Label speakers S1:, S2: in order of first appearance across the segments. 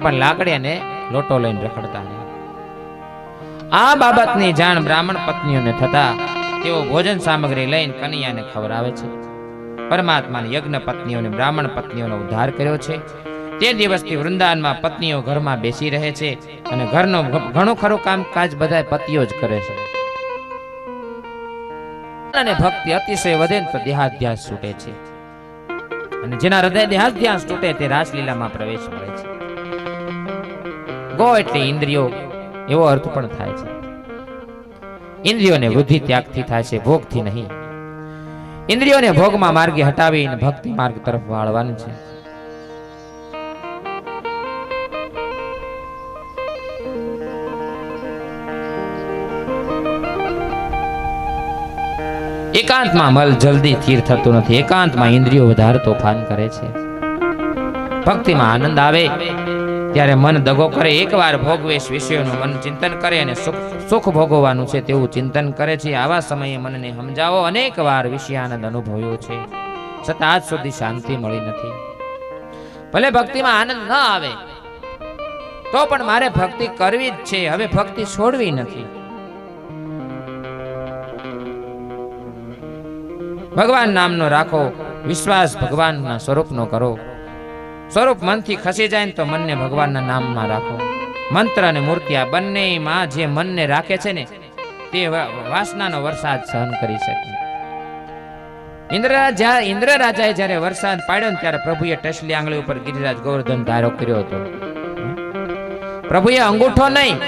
S1: પણ લાકડી અને લોટો લઈને રખડતા રહે. આ બાબતની જાણ બ્રાહ્મણ પત્નીઓને થતા તેઓ ભોજન સામગ્રી લઈને કનૈયાને ખવડાવે છે. પરમાત્માની યજ્ઞ પત્નીઓને બ્રાહ્મણ પત્નીઓનો ઉદ્ધાર કર્યો છે. તે દિવસથી વૃંદાવનમાં પત્નીઓ ઘરમાં બેસી રહે છે અને ઘરનો ઘણું ખરું કામકાજ બધા પતિઓ જ કરે છે. અને ભક્તિ અતિશય વધે તો દેહાધ્યાસ છૂટે છે અને જેના હૃદય દેહાધ્યાસ તૂટે તે રાસલીલામાં પ્રવેશ મળે છે. ગો એટલે ઇન્દ્રિયો એવો અર્થ પણ થાય છે. ઇન્દ્રિયોને વૃદ્ધિ ત્યાગથી થાય છે, ભોગથી નહીં. ઇન્દ્રિયોને ભોગમાં માર્ગે હટાવીને ભક્તિ માર્ગ તરફ વાળવાનું છે. એકાંતમાં મલ જલ્દી સ્થિર થતું નથી. એકાંતમાં ઇન્દ્રિયો વધારે તોફાન કરે છે. ભક્તિમાં આનંદ આવે ત્યારે મન દગો કરે. એકવાર ભોગવેશ વિષયોનું મન ચિંતન કરે અને સુખ ભોગવવાનું છે તેવું ચિંતન કરે છે. આવા સમયે મનને સમજાવો. અનેક વાર વિષયાનંદ અનુભવ્યો છે છતાં આજ સુધી શાંતિ મળી નથી. ભલે ભક્તિમાં આનંદ ન આવે તો પણ મારે ભક્તિ કરવી જ છે. હવે ભક્તિ છોડવી નથી. ભગવાન નામનો રાખો વિશ્વાસ, ભગવાનના સ્વરૂપનો કરો. સ્વરૂપ મનથી ખસી જાય તો મનને ભગવાનના નામમાં રાખો. મંત્ર અને મૂર્તિ આ બંનેમાં જે મનને રાખે છે ને તે વાસનાનો વરસાદ સહન કરી શકે. ઇન્દ્ર રાજાએ જ્યારે વરસાદ પાડ્યો ને ત્યારે પ્રભુએ ટસલી આંગળી ઉપર ગિરિરાજ ગોવર્ધન ધારો કર્યો હતો. પ્રભુએ અંગૂઠો નહીં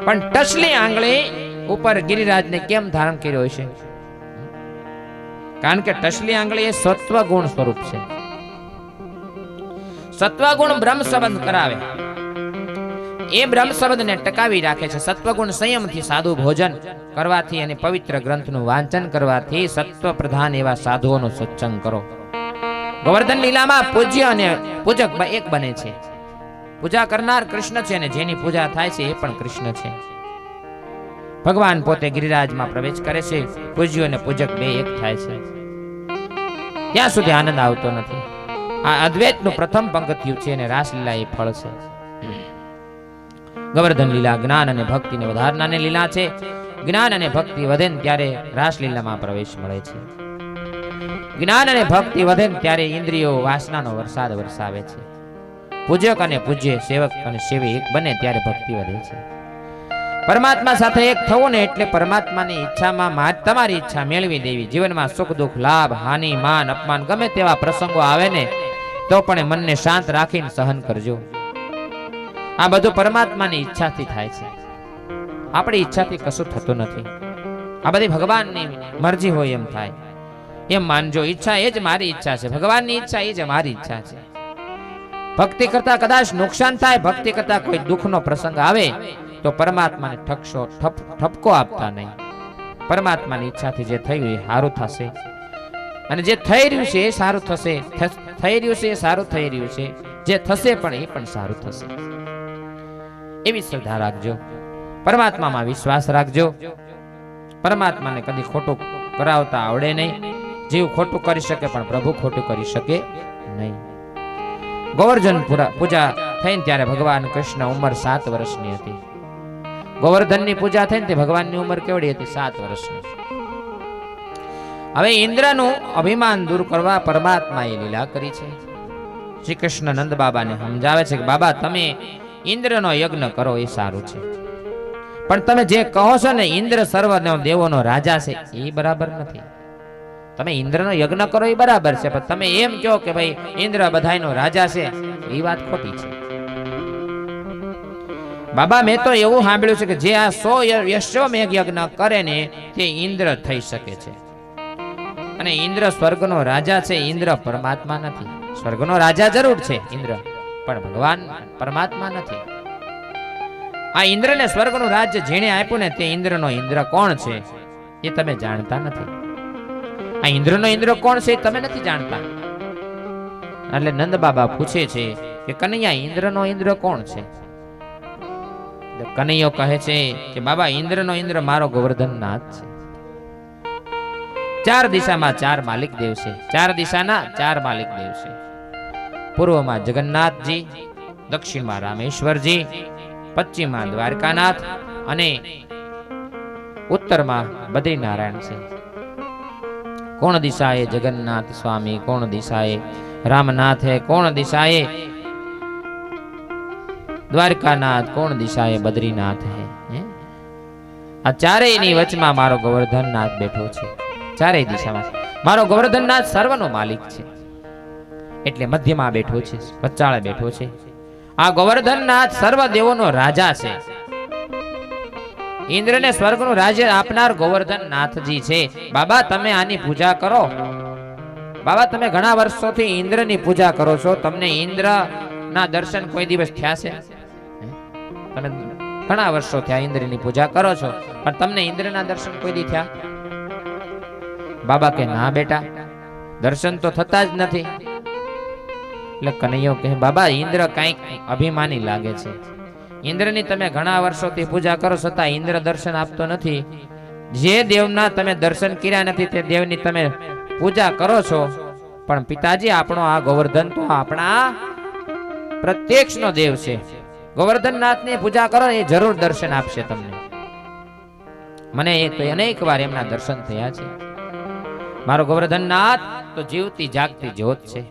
S1: પણ ટસલી આંગળી ઉપર ગિરિરાજને કેમ ધારણ કર્યો છે? કારણ કે ટસલી આંગળી એ સત્વ ગુણ સ્વરૂપ છે. સત્વગુણ બ્રહ્મ સંબંધ કરાવે, એ બ્રહ્મ સંબંધને ટકાવી રાખે છે. સત્વગુણ સંયમથી સાદું ભોજન કરવાથી અને પવિત્ર ગ્રંથનું વાંચન કરવાથી સત્વ પ્રધાન એવા સાધુઓનો સત્સંગ કરો. ગોવર્ધન લીલામાં પૂજ્ય અને પૂજક એક બને છે. પૂજા કરનાર કૃષ્ણ છે અને જેની પૂજા થાય છે એ પણ કૃષ્ણ છે. ભગવાન પોતે ગિરિરાજમાં પ્રવેશ કરે છે. પૂજ્ય અને પૂજક બે એક થાય છે. ત્યાં સુધી આનંદ આવતો નથી. આ અદ્વૈતનું પ્રથમ પંક્તિયું છે અને રાસલીલા એ ફળ છે. ગોવર્ધન લીલા જ્ઞાન અને ભક્તિને વધારનારની લીલા છે. જ્ઞાન અને ભક્તિ વધે ત્યારે રાસલીલામાં પ્રવેશ મળે છે. જ્ઞાન અને ભક્તિ વધે ત્યારે ઇન્દ્રિયો વાસનાનો વરસાદ વરસાવે છે. પૂજક અને પૂજ્ય, સેવક અને સેવી એક બને ત્યારે ભક્તિ વધે છે. પરમાત્મા સાથે એક થવું ને એટલે પરમાત્માની ઈચ્છામાં તમારી ઈચ્છા મેળવી દેવી. જીવનમાં સુખ દુઃખ, લાભ હાનિ, માન અપમાન ગમે તેવા પ્રસંગો આવે ને તો પણ મનને શાંત રાખીને સહન કરજો. આ બધું પરમાત્માની ઈચ્છાથી થાય છે. આપણી ઈચ્છાથી કશું થતું નથી. આ બધી ભગવાનની મરજી હોય એમ થાય એમ માનજો. ઈચ્છા એ જ મારી ઈચ્છા છે, ભગવાનની ઈચ્છા એ જ મારી ઈચ્છા છે. ભક્તિ કરતા કદાચ નુકસાન થાય, ભક્તિ કરતા કોઈ દુઃખનો પ્રસંગ આવે તો પરમાત્માને ઠપકો આપતા નહીં. પરમાત્માની ઈચ્છાથી જે થયું એ સારું થશે અને જે થઈ રહ્યું છે એ સારું થશે. થઈ રહ્યું છે એ સારું થઈ રહ્યું છે. જે થશે પણ એ પણ સારું થશે. એવી શ્રદ્ધા રાખજો. પરમાત્મામાં વિશ્વાસ રાખજો. પરમાત્માને કદી ખોટું કરાવતા આવડે નહીં. જીવ ખોટું કરી શકે પણ પ્રભુ ખોટું કરી શકે નહીં. ગોવર્ધન પૂજા થઈને ત્યારે ભગવાન કૃષ્ણ ઉંમર 7 વર્ષની હતી. ગોવર્ધનની પૂજા થઈને તે ભગવાનની ઉંમર કેવડી હતી? 7 વર્ષની. હવે ઇન્દ્રનું અભિમાન દૂર કરવા પરમાત્માએ લીલા કરી છે. શ્રી કૃષ્ણ નંદ બાબાને સમજાવે છે કે બાબા તમે ઇન્દ્રનો યજ્ઞ કરો એ સારું છે, પણ તમે જે કહો છો ને ઇન્દ્ર સર્વનો દેવોનો રાજા છે એ બરાબર નથી. તમે ઇન્દ્રનો યજ્ઞ કરો એ બરાબર છે, પણ તમે એમ કહો કે ભાઈ ઇન્દ્ર બધાયનો રાજા છે એ વાત ખોટી છે. બાબા મેં તો એવું સાંભળ્યું છે કે જે આ 100 યશ્વમેઘ યજ્ઞ કરે ને તે ઇન્દ્ર થઈ શકે છે. અને ઇન્દ્ર સ્વર્ગનો રાજા છે, ઇન્દ્ર પરમાત્મા નથી. સ્વર્ગનો રાજા જરૂર છે ઇન્દ્ર, પણ ભગવાન પરમાત્મા નથી. આ ઇન્દ્રને સ્વર્ગનું રાજ્ય જેણે આપ્યું ને તે ઇન્દ્રનો ઇન્દ્ર કોણ છે એ તમે જાણતા નથી. આ ઇન્દ્રનો ઇન્દ્ર કોણ છે એ તમે નથી જાણતા. એટલે નંદ બાબા પૂછે છે કે કનૈયા ઇન્દ્રનો ઇન્દ્ર કોણ છે? કનૈયો કહે છે કે બાબા ઇન્દ્રનો ઇન્દ્ર મારો ગોવર્ધન નાથ છે. 4 દિશામાં 4 માલિક દેવ છે. 4 દિશાના 4 માલિક દેવ છે. પૂર્વમાં જગન્નાથજી, દક્ષિણમાં રામેશ્વરજી, પશ્ચિમમાં દ્વારકાનાથ અને ઉત્તરમાં બદ્રીનારાયણ છે. કોણ દિશાએ જગન્નાથ સ્વામી, કોણ દિશાએ રામનાથ है, કોણ દિશાએ દ્વારકાનાથ, કોણ દિશાએ બદ્રીનાથ है. આ ચારેયની વચમાં મારો ગોવર્ધનનાથ બેઠો છે. ચારેય દિશામાં મારો ગોવર્ધનનાથ સર્વનો માલિક છે, એટલે મધ્યમાં બેઠો છે, વચ્ચાળે બેઠો છે. આ ગોવર્ધનનાથ સર્વ દેવોનો રાજા છે. ઇન્દ્રને સ્વર્ગનું રાજ્ય આપનાર ગોવર્ધનનાથજી છે. બાબા તમે આની પૂજા કરો. બાબા તમે ઘણા વર્ષોથી ઇન્દ્રની પૂજા કરો છો, તમને ઇન્દ્રના દર્શન કોઈ દિવસ થયા છે? તમે ઘણા વર્ષો થયા ઇન્દ્રની પૂજા કરો છો, પણ તમને ઇન્દ્રના દર્શન કોઈ દી થયા? બાબા કે ના બેટા, દર્શન તો થતા જ નથી. એટલે કનૈયો કહે બાબા ઇન્દ્ર કઈક અભિમાની લાગે છે. ઇન્દ્રની તમે ઘણા વર્ષોથી પૂજા કરો છતાં ઇન્દ્ર દર્શન આપતો નથી. જે દેવના તમે દર્શન કર્યા નથી તે દેવની તમે પૂજા કરો છો. પણ પિતાજી આપણો આ ગોવર્ધન તો આપણા પ્રત્યક્ષનો દેવ છે. ગોવર્ધનનાથની પૂજા કરો એ જરૂર દર્શન આપશે તમને. મને એ તો અનેક વાર એમના દર્શન થયા છે. મારો ગોવર્ધનનાથ તો જીવતી જાગતી જ્યોત છે.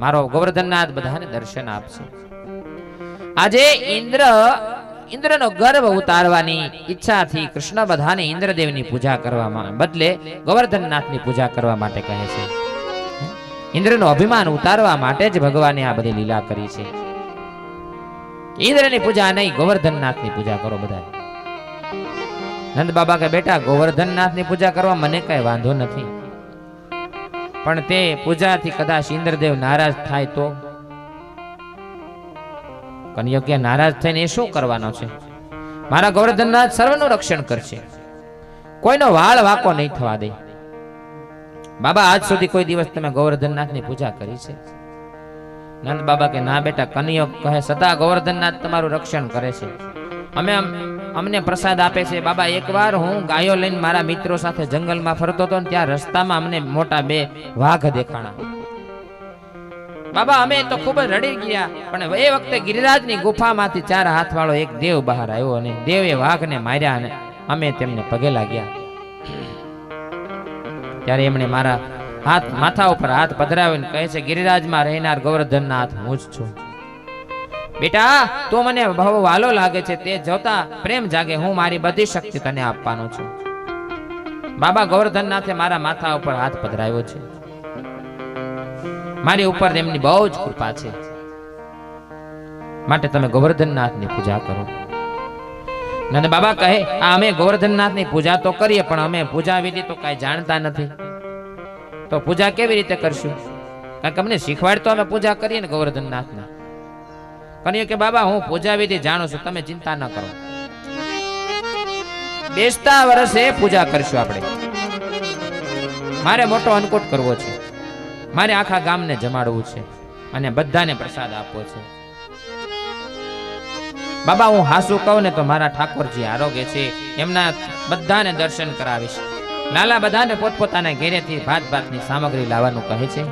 S1: મારો ગોવર્ધનનાથ બધાને દર્શન આપશે. આજે ઇન્દ્રનો ગર્વ ઉતારવાની ઈચ્છાથી કૃષ્ણ બધાને ઇન્દ્રદેવની પૂજા કરવામાં બદલે ગોવર્ધનનાથની પૂજા કરવા માટે કહે છે. ઇન્દ્રનો અભિમાન ઉતારવા માટે જ ભગવાને આ બધી લીલા કરી છે. ઇન્દ્રની પૂજા નહીં, ગોવર્ધનનાથની પૂજા કરો બધા. નંદ બાબા કે બેટા ગોવર્ધનનાથની પૂજા કરવા મને કઈ વાંધો નથી, પણ તે પૂજાથી કદાચ ઇન્દ્રદેવ નારાજ થાય તો? કનૈયો કે નારાજ થઈને એ શું કરવાનો છે? મારા ગોવર્ધનનાથ સર્વનું રક્ષણ કરશે, કોઈનો વાળ વાકો નહીં થવા દે. બાબા આજ સુધી કોઈ દિવસ તમે ગોવર્ધનનાથની પૂજા કરી છે? નંદ બાબા કે ના બેટા. કનૈયો કહે સદા ગોવર્ધનનાથ તમારું રક્ષણ કરે છે, અમને પ્રસાદ આપે છે. બાબા એકવાર હું ગાયો લઈને મારા મિત્રો સાથે જંગલમાં ફરતો હતો ને ત્યાં રસ્તામાં અમને મોટા 2 વાઘ દેખાણા. બાબા અમે તો ખૂબ જ રડી ગયા, પણ એ વખતે ગિરિરાજની ગુફામાંથી 4 હાથવાળો એક દેવ બહાર આવ્યો અને દેવે વાઘને માર્યા અને અમે તેમને પગે લાગ્યા. ત્યારે એમણે મારા માથા ઉપર હાથ પધરાવીને કહે છે ગિરિરાજમાં રહેનાર ગોવર્ધનનાથ હું જ છું. બેટા તું મને બહુ વાલો લાગે છે, તે જોતા પ્રેમ જાગે, હું મારી બધી શક્તિ તને આપવાનો છું. બાબા ગોવર્ધનનાથે મારા માથા ઉપર હાથ પધરાવ્યો છે, મારી ઉપર એમની બહુ જ કૃપા છે, માટે તમે ગોવર્ધનનાથની પૂજા કરો. નંદ બાબા કહે આ અમે ગોવર્ધનનાથની પૂજા તો કરીએ, પણ અમે પૂજા વિધિ તો કઈ જાણતા નથી, તો પૂજા કેવી રીતે કરશું? કારણ કે અમને શીખવાડ તો અમે પૂજા કરીએ ને ગોવર્ધનનાથની. કનૈયો કે બાબા હું પૂજા વિધિ જાણું છું, તમે ચિંતા ન કરો. બેસતા વર્ષે પૂજા કરશું આપણે. મારે મોટો અન્નકૂટ કરવો છે, મારે આખા ગામને જમાડવું છે અને બધાને પ્રસાદ આપવો છે. બાબા હું હાસુ કહું ને તો મારા ઠાકોરજી આરોગ્ય છે, એમના બધાને દર્શન કરાવીશ. લાલા બધાને પોતપોતાના ઘેરેથી ભાતની સામગ્રી લાવવાનું કહે છે.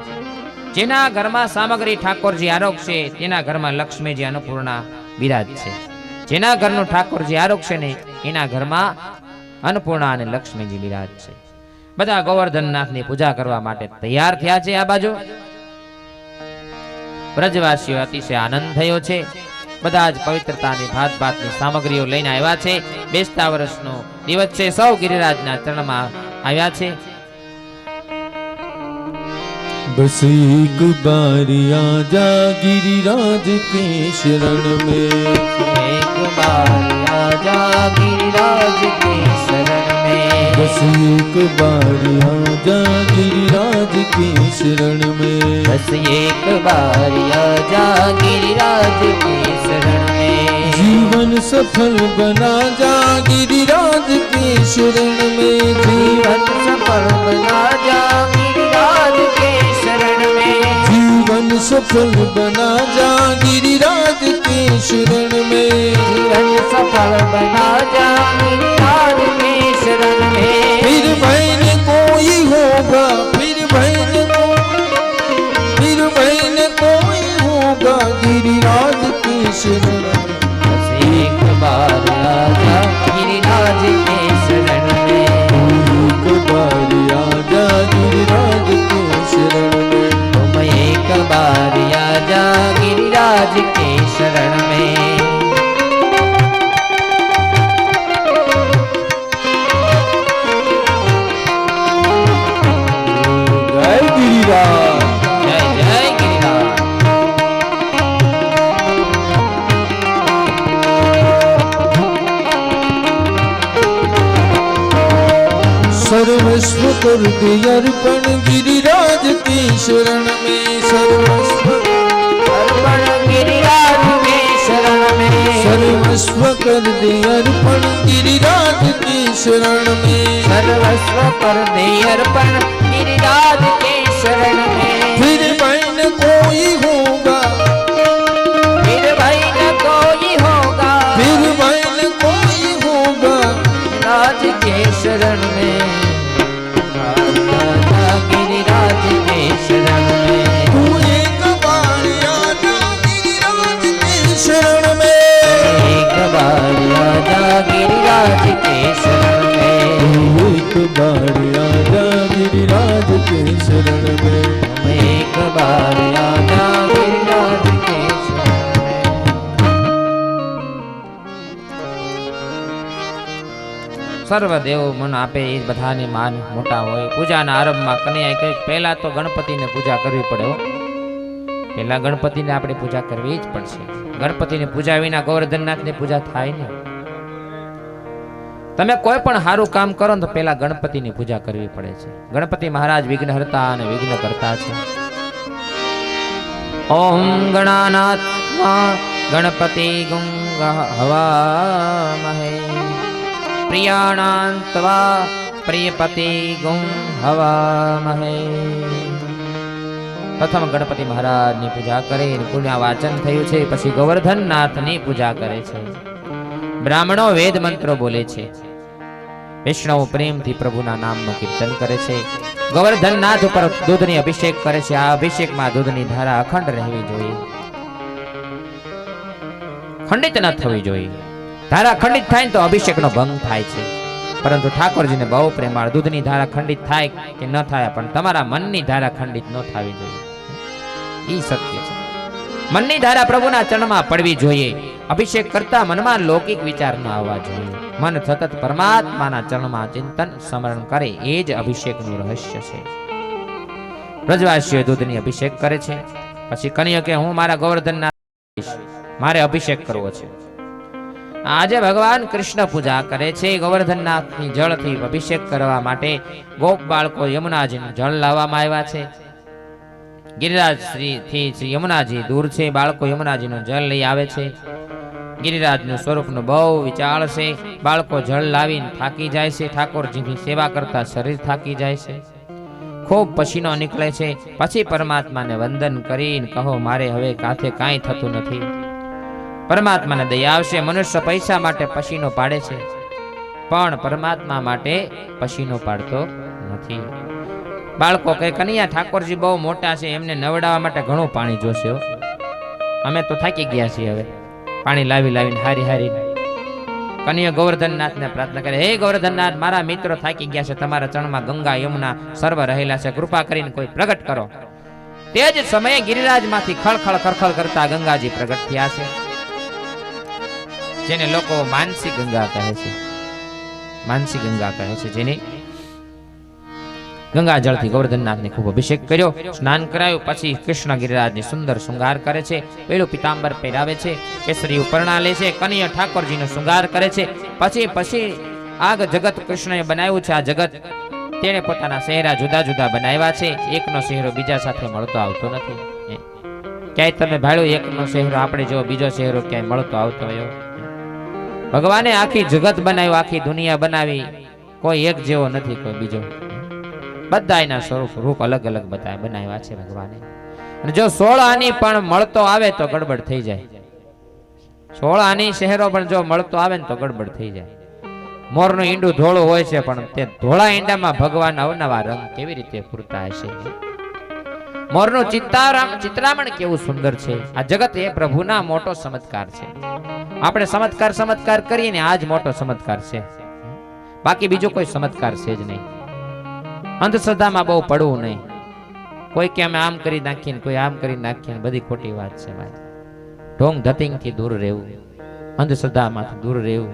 S1: જેના ઘરમાં સામગ્રી ઠાકોરજી આરોગશે તેના ઘરમાં લક્ષ્મીજી અન્નપૂર્ણા બિરાજ છે. જેના ઘરનું ઠાકોરજી આરોગશે ને એના ઘરમાં અન્નપૂર્ણા અને લક્ષ્મીજી બિરાજ છે. બધા ગોવર્ધનનાથની પૂજા કરવા માટે તૈયાર થયા છે. આ બાજુ બ્રજવાસીઓ અતિશય આનંદ થયો છે. બધા જ પવિત્રતાની ભાતની સામગ્રીઓ લઈને આવ્યા છે. બેસતા વર્ષનો દિવસ છે, સૌ ગિરિરાજના ચરણમાં આવ્યા છે.
S2: बस एक बार आजा गिरिराज के शरण में,
S1: एक बार आजा गिरिराज के शरण में,
S2: बस एक बार आजा गिरिराज के शरण में,
S1: बस एक बार आजा गिरिराज के शरण में,
S2: जीवन सफल बना जा गिरिराज के शरण में,
S1: जीवन सफल बना जा गिरिराज के शरण में,
S2: जीवन सफल बना जा गिरिराज के शरण में,
S1: जीवन सफल बना जा गिरिराज के शरण में,
S2: फिर भय न कोई होगा, फिर भय न कोई होगा गिरिराज के
S1: बस एक बार आजा गिरिराज के शरण में,
S2: एक बार आजा गिरिराज के शरण में,
S1: तुम एक बार आजा गिरिराज के शरण में।
S2: जय गिरिराज।
S1: जय जय गिरिराज।
S2: सर्वस्व कर दे अर्पण गिरिराज के शरण में, सर्वस्व
S1: अर्पण गिरिराज के शरण में,
S2: सर्वस्व कर दे अर्पण गिरिराज के शरण में,
S1: सर्वस्व कर दे अर्पण गिरिराज के शरण में।
S2: फिर भाई न कोई होगा,
S1: फिर भाई न कोई होगा,
S2: फिर भाई न कोई होगा,
S1: राज के शरण में, राजा गिरिराज के शरण में।
S2: तू एक बार आजा गिरिराज के शरण में,
S1: एक बार आजा गिरिराज के शरण में,
S2: एक बार आजा गिरिराज के शरण में,
S1: एक बार आजा गिरिराज के शरण में। સર્વ દેવો મન આપે એ બધાને માન મોટા હોય. પૂજાના આરંભમાં કનૈયાએ કહ્યું પહેલા તો ગણપતિને પૂજા કરવી પડે હો. પહેલા ગણપતિને આપણે પૂજા કરવી જ પડશે. ગણપતિની પૂજા વિના ગોવર્ધનનાથની પૂજા થાય ને. તમે કોઈ પણ સારું કામ કરો ને તો પહેલા ગણપતિની પૂજા કરવી પડે છે. ગણપતિ મહારાજ વિઘ્નહર્તા અને વિઘ્ન કરતા છે. ઓમ ગણાનાથ ગણપતિ ગું હવામહે પ્રિયાણાંતવા પ્રિયપતિ ગું હવામહે. પ્રથમ ગણપતિ મહારાજની પૂજા કરી પુણ્ય વાચન થયું છે. પછી ગોવર્ધનનાથની પૂજા કરે છે. બ્રાહ્મણો વેદ મંત્રો બોલે છે. વૈષ્ણવ પ્રેમથી પ્રભુના નામનું કીર્તન કરે છે. ગોવર્ધનનાથ ઉપર દૂધની અભિષેક કરે છે. આ અભિષેકમાં દૂધની ધારા અખંડ રહેવી જોઈએ, ખંડિત ન થવી જોઈએ. ધારા ખંડિત થાય તો અભિષેકનો ભંગ થાય છે. પરંતુ ઠાકોરજીને બહુ પ્રેમાળ, દૂધની ધારા ખંડિત થાય કે ન થાય પણ તમારા મનની ધારા ખંડિત ન થવી જોઈએ. ઈ સત્ય છે. મનની ધારા પ્રભુના ચરણમાં પડવી જોઈએ. અભિષેક કરતા મનમાં લૌકિક વિચાર ન આવવા જોઈએ. મન સતત પરમાત્માના ચરણમાં ચિંતન સ્મરણ કરે એ જ અભિષેકનું રહસ્ય છે. વ્રજવાસીઓ દૂધની અભિષેક કરે છે. પછી કન્યા કે હું મારા ગોવર્ધનના મારે અભિષેક કરવો છે. આજે ભગવાન કૃષ્ણ પૂજા કરે છે. ગોવર્ધનનાથની જળથી અભિષેક કરવા માટે ગોપ બાળકો યમુનાજીનું જળ લાવવામાં આવ્યા છે. ગિરિરાજ શ્રી યમુનાજી દૂર છે. બાળકો યમુનાજીનું જળ લઈ આવે છે. ગિરિરાજનું સ્વરૂપનું બહુ વિચાર છે. બાળકો જળ લાવીને થાકી જાય છે. ઠાકોરજીની સેવા કરતા શરીર થાકી જાય છે. ખૂબ પસીનો નીકળે છે. પછી પરમાત્માને વંદન કરીને કહો મારે હવે કાંઠે કાંઈ થતું નથી. પરમાત્માને દયા આવશે. મનુષ્ય પૈસા માટે પસીનો પાડે છે પણ પરમાત્મા માટે પસીનો પાડતો નથી. બાળકો કહે કનૈયા ઠાકોરજી બહુ મોટા છે, એમને નવડાવવા માટે ઘણું પાણી જોશે. અમે તો થાકી ગયા છીએ, હવે પાણી લાવી લાવીને હારી હારી. કનૈયા ગોવર્ધનનાથને પ્રાર્થના કરે, હે ગોવર્ધનનાથ, મારા મિત્રો થાકી ગયા છે. તમારા ચરણમાં ગંગા યમુના સર્વ રહેલા છે. કૃપા કરીને કોઈ પ્રગટ કરો. તે જ સમયે ગિરિરાજમાંથી ખળખળ ખળખળ કરતા ગંગાજી પ્રગટ થયા છે, જેને લોકો માનસી ગંગા કહે છે. માનસી ગંગા કહે છે, જેની ગંગા જળથી ગોવર્ધનનાથને ખૂબ અભિષેક કર્યો, સ્નાન કરાયું. પછી કૃષ્ણ ગિરિરાજની સુંદર શૃંગાર કરે છે. પેલું પિતાંબર પહેરાવે છે, કેસરી ઉપરણા લે છે. કનૈયા ઠાકોરજીનો શૃંગાર કરે છે. પછી આ જગત કૃષ્ણએ બનાવ્યું છે. આ જગત તેણે પોતાના ચહેરા જુદા જુદા બનાવ્યા છે. એકનો ચહેરો બીજા સાથે મળતો આવતો નથી. ક્યાંય તમે ભાળ્યો એકનો ચહેરો આપણે જો બીજો ચહેરો ક્યાંય મળતો આવતો હોય? ભગવાને આખી જગત બનાવ્યું, આખી દુનિયા બનાવી, કોઈ એક જેવો નથી કોઈ બીજો. બધા એના રૂપ અલગ અલગ બધા બનાવ્યા છે ભગવાને. અને જો 16 આની પણ મળતો આવે તો ગડબડ થઈ જાય. 16 આની શહેરો પણ જો મળતો આવે ને તો ગડબડ થઈ જાય. મોરનું ઈંડું ધોળું હોય છે પણ તે ધોળા ઈંડામાં ભગવાન અવનવા રંગ કેવી રીતે પૂરતા હશે? મોરનું ચિત્રામણ કેવું સુંદર છે. આ જગત એ પ્રભુના મોટો ચમત્કાર છે. આપણે ચમત્કાર કરીને આજ મોટો ચમત્કાર છે, બાકી બીજો કોઈ ચમત્કાર છે જ નહીં. અંધશ્રદ્ધામાં બહુ પડવું નહીં. કોઈ કે અમે આમ કરી નાખીને, કોઈ આમ કરી નાખીને, બધી ખોટી વાત છે ભાઈ. ઢોંગ ધતિંગથી દૂર રહેવું, અંધશ્રદ્ધામાંથી દૂર રહેવું,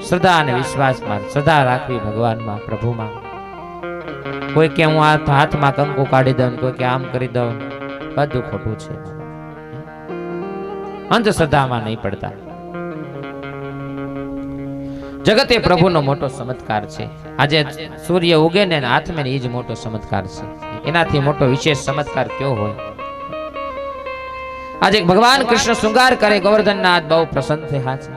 S1: શ્રદ્ધા અને વિશ્વાસમાં શ્રદ્ધા રાખવી ભગવાનમાં, પ્રભુમાં. કોઈ કે હું આ હાથમાં કંકુ કાઢી દઉં, કોઈ કે આમ કરી દઉં, બધું ખોટું છે. અંધશ્રદ્ધામાં નહીં પડતા. જગત એ પ્રભુનો મોટો ચમત્કાર છે. આજે સૂર્ય ઉગે ને હાથમાં એ જ મોટો ચમત્કાર છે. એનાથી મોટો વિશેષ ચમત્કાર કયો હોય? આજે ભગવાન કૃષ્ણ શૃંગાર કરે, ગોવર્ધનનાથ બહુ પ્રસન્ન થયા છે.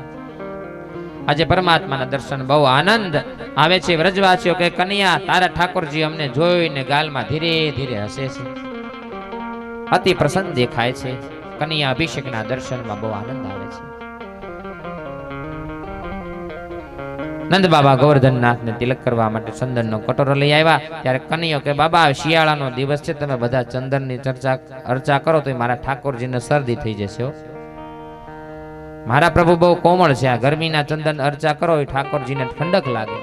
S1: આજે પરમાત્માના દર્શન બહુ આનંદ આવે છે. વ્રજવાસીઓ કે કન્યા તારા ઠાકોરજી અમને જોઈને ગાલમાં ધીરે ધીરે હસે છે, અતિ પ્રસન્ન દેખાય છે. કન્યા અભિષેકના દર્શનમાં બહુ આનંદ આવે છે. નંદ બાબા ગોવર્ધનનાથને તિલક કરવા માટે ચંદનનો કટોરો લઈ આવ્યા. ત્યારે કનૈયો કે બાબા શિયાળાનો દિવસ છે, તમે બધા ચંદનની અર્ચા કરો તો મારા ઠાકોરજીને શરદી થઈ જશે. મારા પ્રભુ બહુ કોમળ છે. આ ગરમીના ચંદન અર્ચા કરો એ ઠાકોરજીને ઠંડક લાગે.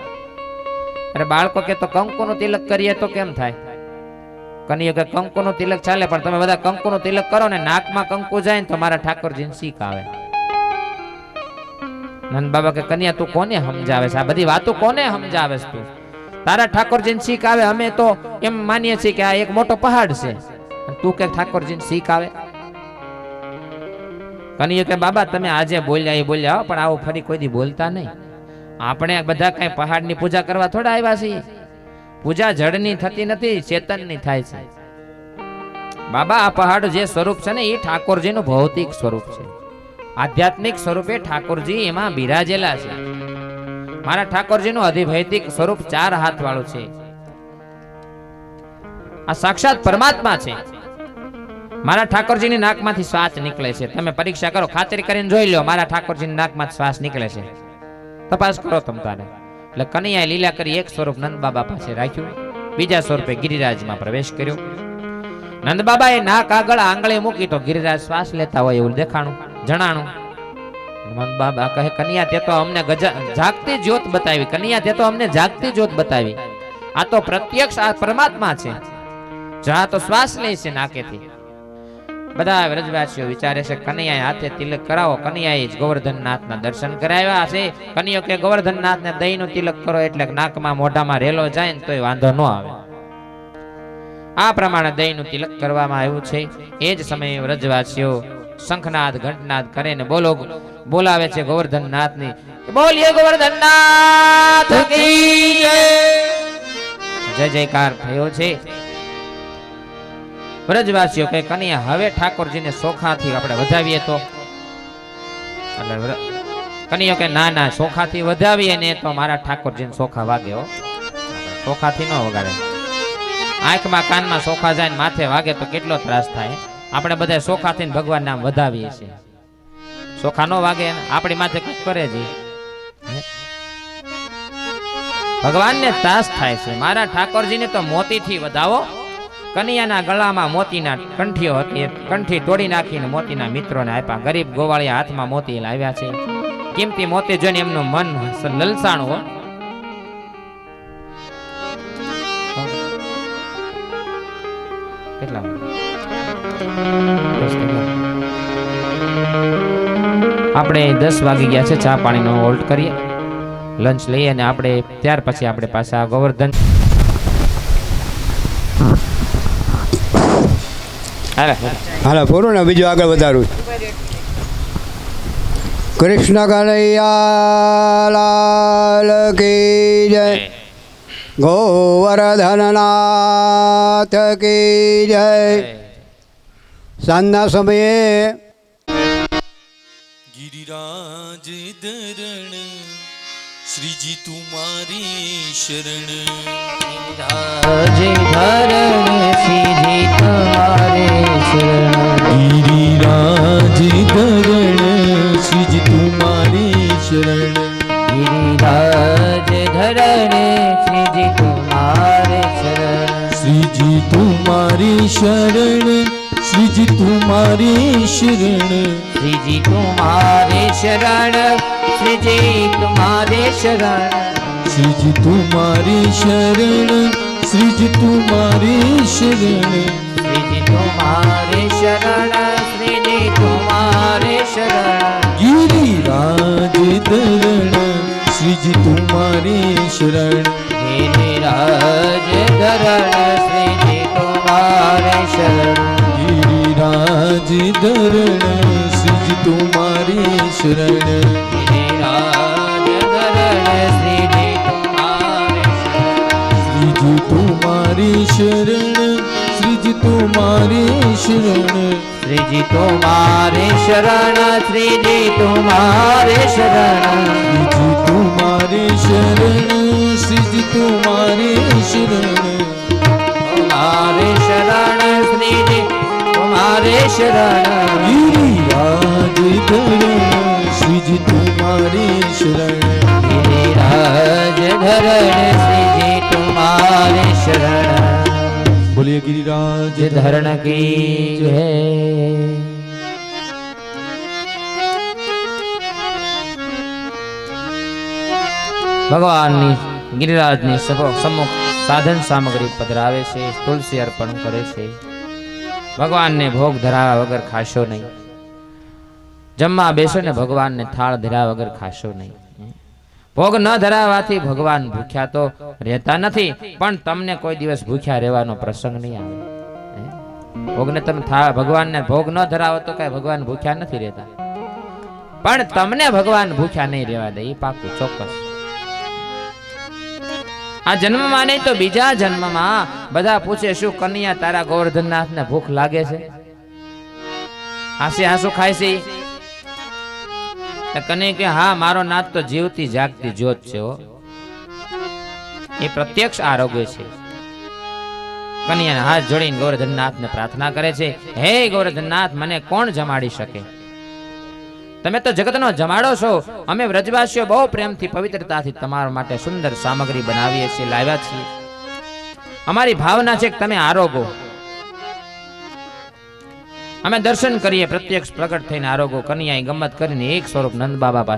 S1: અરે બાળકો કે તો કંકુનું તિલક કરીએ તો કેમ થાય? કનૈયો કે કંકુનું તિલક ચાલે, પણ તમે બધા કંકુનું તિલક કરો ને નાકમાં કંકુ જાય ને તો મારા ઠાકોરજીને શીખ આવે. નંદ બાબા કે કન્યા તું કોને સમજાવે છે? આ બધી વાતો કોને સમજાવે છે તું? તારા ઠાકોરજીને શીખ આવે. અમે તો એમ માનીએ છીએ કે આ એક મોટો પહાડ છે, તું કે ઠાકોરજીને શીખ આવે. કનૈયો કે બાબા તમે આજે બોલ્યા એ બોલ્યા, પણ આવું ફરી કોઈ દી બોલતા નહીં. આપણે બધા કઈ પહાડની પૂજા કરવા થોડા આવ્યા છીએ. પૂજા જળની થતી નથી, ચેતનની થાય છે. બાબા આ પહાડ જે સ્વરૂપ છે ને એ ઠાકોરજીનું ભૌતિક સ્વરૂપ છે. આધ્યાત્મિક સ્વરૂપે ઠાકોરજી એમાં બિરાજેલા છે. મારા ઠાકોરજીનું અધિભૌતિક સ્વરૂપ 4 હાથ વાળું છે. આ સાક્ષાત પરમાત્મા છે. મારા ઠાકોરજીની નાકમાંથી શ્વાસ નીકળે છે. તમે પરીક્ષા કરો, ખાતરી કરીને જોઈ લો, મારા ઠાકોરજીની નાકમાંથી શ્વાસ નીકળે છે. તપાસ કરો તમ તારે. એટલે કનૈયાએ લીલા કરી એક સ્વરૂપ નંદ બાબા પાસે રાખ્યું, બીજા સ્વરૂપે ગિરિરાજમાં પ્રવેશ કર્યો. નંદ બાબાએ નાક આગળ આંગળે મૂકી તો ગિરિરાજ શ્વાસ લેતા હોય એવું દેખાણું, જણાણું. નંદ બાબા કહે કનૈયા તે તો અમને જાગતી જ્યોત બતાવી. કનૈયા તે તો અમને જાગતી જ્યોત બતાવી. આ તો પ્રત્યક્ષ આ પરમાત્મા છે. જા તો શ્વાસ લે છે નાકેથી. બધા વ્રજવાસીઓ વિચારે છે કનૈયાએ હાથે તિલક કરાવો. કનૈયાએ જ ગોવર્ધનનાથના દર્શન કરાવ્યા છે. કનૈયો કે ગોવર્ધનનાથને દહીંનું તિલક કરો એટલે નાકમાં મોઢામાં રેલો જાય ને તોય વાંધો ન આવે. આ પ્રમાણે દહીંનું તિલક કરવામાં આવ્યું છે. એ જ સમયે વ્રજવાસીઓ શંખનાદ ઘંટનાદ કરે ને બોલાવે છે ગોવર્ધનનાથની. બોલીએ ગોવર્ધનનાથ કી જય જયકાર થયો છે. વ્રજવાસીઓ કહે કનૈયા હવે ઠાકોરજીને સોખાથી આપણે વધાવીએ તો. કનૈયો કે ના ના, સોખાથી વધાવીએ ને તો મારા ઠાકોરજીને સોખા વાગે. સોખાથી ન વગાડે. આંખમાં કાનમાં સોખા જાય ને માથે વાગે તો કેટલો ત્રાસ થાય. આપણે બધા સોખાથી ભગવાન નામ વધાવીએ છીએ. સોખા ન વાગે આપણી માથે કઈ કરે છે. ભગવાનને ત્રાસ થાય છે. મારા ઠાકોરજીને તો મોતીથી વધાવો. કનૈયાના ગળામાં મોતીના કંઠીઓ હતી, કંઠી તોડી નાખીને મોતીના મિત્રોને આપ્યા. ગરીબ ગોવાળિયા હાથમાં મોતી લાવ્યા છે. કિંમતી મોતી જોઈને એમનું મન લલસાણું. કેટલા આપણે 10 વાગી ગયા છે. ચા પાણીનો હોલ્ડ કરીએ, લંચ લઈએ અને આપણે ત્યાર પછી આપણે પાછા ગોવર્ધન
S3: હાલો પૂરું ને બીજું આગળ વધારું. કૃષ્ણ કનૈયા લાલ કી જય, ગોવર્ધનનાથ કી જય. સાંજના સમયે
S2: गिरिराज धरण श्रीजी तुम्हारी शरण
S1: गिरिराज धरण श्रीजी तुम्हारे शरण.
S2: गिरिराज धरण श्रीजी तुम्हारे शरण
S1: गिरिराज धरण श्रीजी तुम्हारे
S2: तुम्हारी शरण श्रीजी तुम्हारी शरण
S1: श्रीजी तुम्हारे शरण श्रीजी तुम्हारे शरण
S2: श्रीजी तुम्हारी शरण श्रीजी तुम्हारी शरण
S1: श्रीजी तुम्हारे शरण श्रीजी तुम्हारे शरण
S2: गिरिराज धरण श्रीजी तुम्हारी शरण
S1: गिरिराज धरण श्रीजी तुम्हारे शरण
S2: गिरिराज धरण श्रीजी तुम्हारी शरण
S1: गिरिराज धरण श्रीजी तुम्हारे शरण
S2: श्रीजी तुम्हारी शरण श्रीजी तुम्हारी शरण
S1: श्रीजी तुम्हारे शरण श्रीजी तुम्हारे शरण
S2: श्रीजी तुम्हारी शरण
S1: तुम्हारे शरण श्रीजी तुम्हारे शरण
S2: गिरिराज धरण श्रीजी तुम्हारी शरण
S1: गिरिराज धरण श्रीजी तुम्हारे शरण
S2: बोलिए गिरिराज
S1: धरण की जय। ભગવાનની ગિરિરાજની સમ્મુખ સાધન સામગ્રી પધરાવે છે, તુલસી અર્પણ કરે છે. ભગવાનને ભોગ ધરાવ્યા વગર ખાશો નહીં. જમવા બેસો ને ભગવાનને થાળ ધરાવ્યા વગર ખાશો નહીં. ભોગ ન ધરાવવાથી ભગવાન ભૂખ્યા તો રહેતા નથી, પણ તમને કોઈ દિવસ ભૂખ્યા રહેવાનો પ્રસંગ નહીં આવે. ભોગને તમે ભગવાનને ભોગ ન ધરાવો તો કઈ ભગવાન ભૂખ્યા નથી રહેતા, પણ તમને ભગવાન ભૂખ્યા નહીં રહેવા દે, એ પાકું ચોક્કસ. આ જન્મમાં નહીં તો બીજા જન્મમાં બધા પૂછે, શું કન્યા તારા ગોવર્ધનનાથને ભૂખ લાગે છે? હાસી હાસુ ખાય છે? કને કે હા, મારો નાથ તો જીવતી જાગતી જ્યોત છે. એ પ્રત્યક્ષ આરોગ્ય છે. કન્યાને હાથ જોડીને ગોવર્ધનનાથને પ્રાર્થના કરે છે, હે ગોવર્ધનનાથ, મને કોણ જમાડી શકે? તમે તો જગતનો જમાડો છો. અમે વ્રજવાસીઓ બહુ પ્રેમથી પવિત્રતાથી તમારા માટે સુંદર સામગ્રી બનાવીએ છીએ, લાવ્યા છીએ. અમારી ભાવના છે કે તમે આરોગો, અમે દર્શન કરીએ, પ્રત્યક્ષ પ્રગટ થઈને આરોગો. કન્યાએ ગમત કરીને એક સ્વરૂપ નંદ બાબા